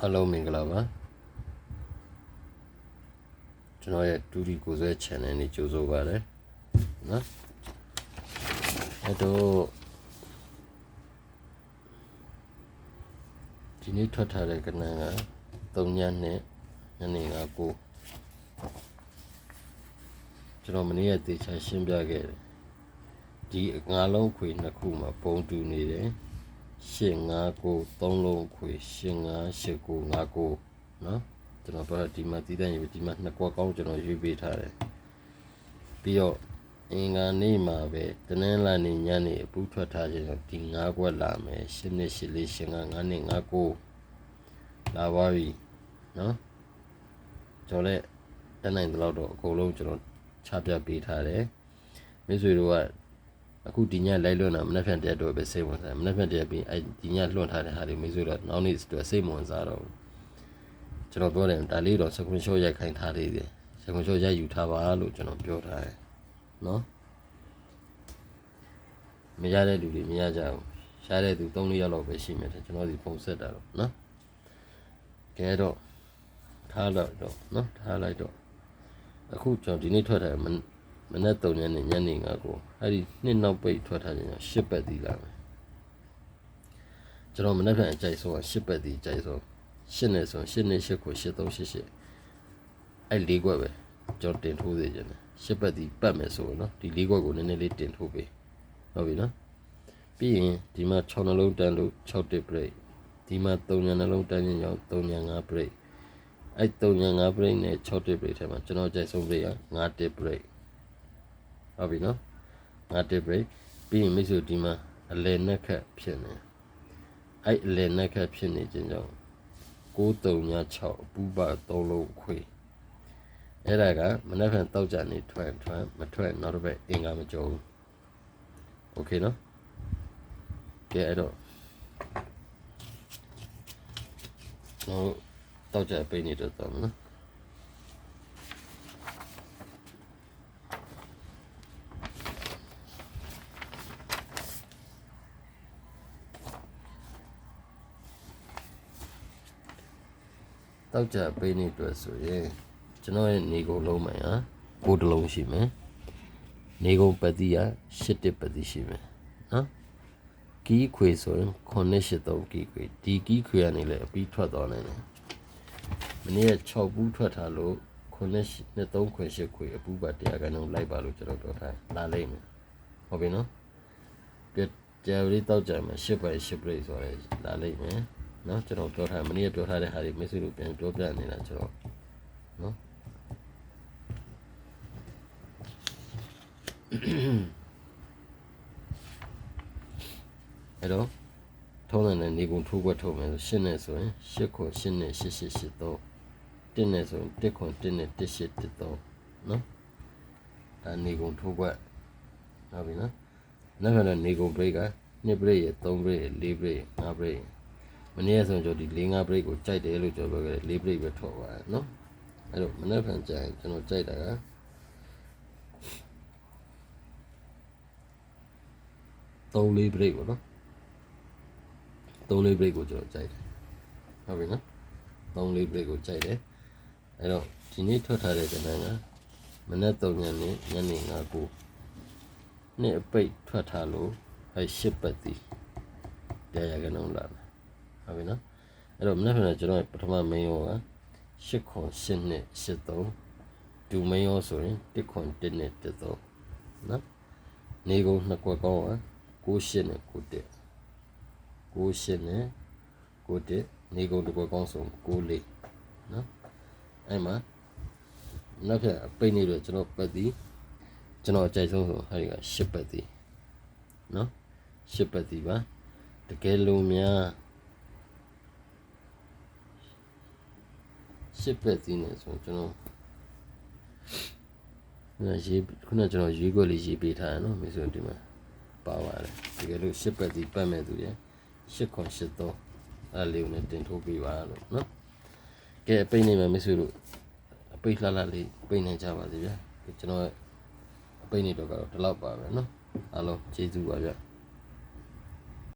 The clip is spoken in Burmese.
အားလုံးမင်္ဂလာပါကျွန်တော်ရဲ့တူဒီကိုဆွဲ channel နဲ့ကြိုဆိုပါရစေနော်အဲ့တော့ဒီနေ့ထွက်ထားတဲ့ကဏ္ဍက3ညနဲ့ညနေ9ကျွန်တော်မနေ့ကသေချာရှင်းပြခဲ့တယ်ဒီငါးလုံးခွေနှစ်ခုမှာပုံတူနေတယ်859 3လုံးခွေ858959နော်ကျွန်တော်ပြောဒီမှာတည်တဲ့ဒီမှာနှစ်ကွက်ကောင်းကျွန်တော်ရွေးပေးထားတယ်ပြီးတော့အင်္ဂါနေ့မှာပဲတနင်္လာနေ့ညနေအပူထွက်ထားခြင်းဒီ9ကွက်လာမယ်8နှစ်8လေး8 9နှစ်9လာပါပြီနော်ကျွန်တော်လည်းတန်းနိုင်တဲ့လောက်တော့အကုန်လုံးကျွန်တော်ချပြပေးထားတယ်မိတ်ဆွေတို့ကအခုဒီညလိုက်လွှင့်တာမနေ့ဖြန်တရက်တော့ပဲစိတ်ဝင်စားမနေ့ဖြန်တရက်ပြီးဒီညလွှင့်ထားတဲ့ဟာတွေမိတ်ဆွေတို့နောက်နေ့အတွက်စိတ်ဝင်စားတော့ကျွန်တော်ပြောတယ်ဒါလေးတော့စကွန်ရှော့ရိုက်ခိုင်းထားသေးတယ်စကွန်ရှော့ရိုက်ယူထားပါလို့ကျွန်တော်ပြောထားတယ်နော်မရတဲ့လူတွေမရကြဘူးရှားတဲ့သူ3-4ယောက်လောက်ပဲရှိမယ်ကျွန်တော်ဒီပုံဆက်တာတော့နော်ကဲတော့ထားလိုက်တော့နော်ထားလိုက်တော့အခုကျွန်တော်ဒီနေ့ထွက်ထားမနေ့3ရက်နဲ့ညနေ9ကိုအဲ့ဒီနှစ်နောက်ပိတ်ထွက်ထားခြင်း10ပတ်တီးလာမယ်ကျွန်တော်မနေ့ကအကြိုက်ဆုံး10ပတ်တီးကြိုက်ဆုံး8နဲ့ဆို8နဲ့8ကို8388အဲ့၄ခွက်ပဲကျွန်တော်တင်ထိုးသေးတယ်10ပတ်တီးပတ်မယ်ဆိုတော့ဒီ၄ခွက်ကိုနည်းနည်းလေးတင်ထိုးပေးဟုတ်ပြီနော်ပြီးရင်ဒီမှာ6နှလုံးတန်းလို့6တစ် break ဒီမှာ3ညနှလုံးတန်းခြင်းကြောင့်3ည5 break အဲ့3ည5 break နဲ့6တစ် break ထဲမှာကျွန်တော်ကြိုက်ဆုံး break က5တစ် break ဟုတ်ပြီနော်5တစ် break ပြီးရင်မိတ်ဆွေဒီမှာအလယ်နှက်ခတ်ဖြစ်နေအဲ့အလယ်နှက်ခတ်ဖြစ်နေခြင်းကြောင့်936အပူပါ3လုံးခွေအဲ့ဒါကမနေ့ကတော့ကြနေထွက်မထွက်နောက်တစ်ပတ်အင်္ဂါမကြောဘူးโอเคနော်ကဲအဲ့တော့တော့ကြပေးနေတော့တော့နော်တောက်ကြပေးနေတွေ့ဆိုရင်ကျွန်တော်ရဲ့နေကုန်လုံးမှာ9တလုံးရှိမယ်နေကုန်ပတိက8တစ်ပတိရှိမယ်နော်ကီးခွေဆိုရင်983ကီးခွေဒီကီးခွေကနေလည်းအပြီးထွက်သွားနိုင်တယ်မနေ့က6ဘူးထွက်ထားလို့923ခွေ8ခွေအပူပါ100ခန်းလုံးလိုက်ပါလို့ကျွန်တော်ပြောထားလာလိမ့်မယ်ဟုတ်ပြီနော်ကြယ်ရီတောက်ကြမှာ8ပဲ8 break ဆိုရဲလာလိမ့်မယ်နော်ကျွန်တော်ပြောထားမနေ့ပြောထားတဲ့ဟာတွေမိတ်ဆွေတို့ပြန်ပြောပြနေတာကျွန်တော်နော်အဲ့တော့ထုံးတဲ့နေကုန်ထိုးခွက်ထုံးမယ်ဆို8နဲ့ဆိုရင်8ခွန်8နဲ့8883 1နဲ့ဆိုရင်1ခွန်1နဲ့1813နော်ဒါနေကုန်ထိုးခွက်ဟုတ်ပြီနော်နောက်ပြန်တော့နေကုန် break က2 break ရ3 break 4 break 5 breakမနေ့ကဆိုရင်ကျွန်တော်ဒီ4-5 break ကိုကြိုက်တယ်လို့ကျွန်တော်ပြောခဲ့တယ်4 break ပဲထွက်သွားတယ်နော်အဲ့တော့မနေ့ဖန်ကြရင်ကျွန်တော်ကြိုက်တာက3-4 break ပေါ့နော်3-4 break ကိုကျွန်တော်ကြိုက်တယ်ဟုတ်ပြီနော်3-4 break ကိုကြိုက်တယ်အဲ့တော့ဒီနေ့ထွက်ထားတဲ့ကဏ္ဍကမနေ့3ညနေညနေ9ကိုနှစ်အပိတ်ထွက်ထားလို့အဲ့10ပတ်တီ100ခန်းလုံးလာတယ်ဟုတ်ပြီနော်အဲ့တော့မနေ့ကကျွန်တော်ပထမမင်းရောက8ခွန်8နဲ့83ဒူမင်းရောဆိုရင်1ခွန်1နဲ့13နော်နေကုန်နှစ်ကွက်ကောင်းက98နဲ့91 98နဲ့91နေကုန်တစ်ကွက်ကောင်းဆို94နော်အဲ့မှာနောက်ပြန်ပိတ်နေတော့ကျွန်တော်ပတ်တီကျွန်တော်အကြိုက်ဆုံးဆိုအဲ့ဒီက10ပတ်တီနော်10ပတ်တီပါတကယ်လို့များ10ပတ်တီနဲ့ဆိုကျွန်တော်ခုနကျွန်တော်ရွေးခွက်လေးရေးပေးထားတယ်နော်မိတ်ဆွေဒီမှာပါပါတယ်တကယ်လို့10ပတ်တီပတ်မဲ့သူရ8ခွန်83အဲ့လေးကိုလည်းတင်ထိုးပေးပါလို့နော်ကဲပိတ်နေမှာမိတ်ဆွေတို့အပိတ်လှလှလေးပိတ်နေကြပါစေဗျာကျွန်တော်အပိတ်နေတော့ကတော့ဒီလောက်ပါပဲနော်အားလုံးကျေးဇူးပါဗျာ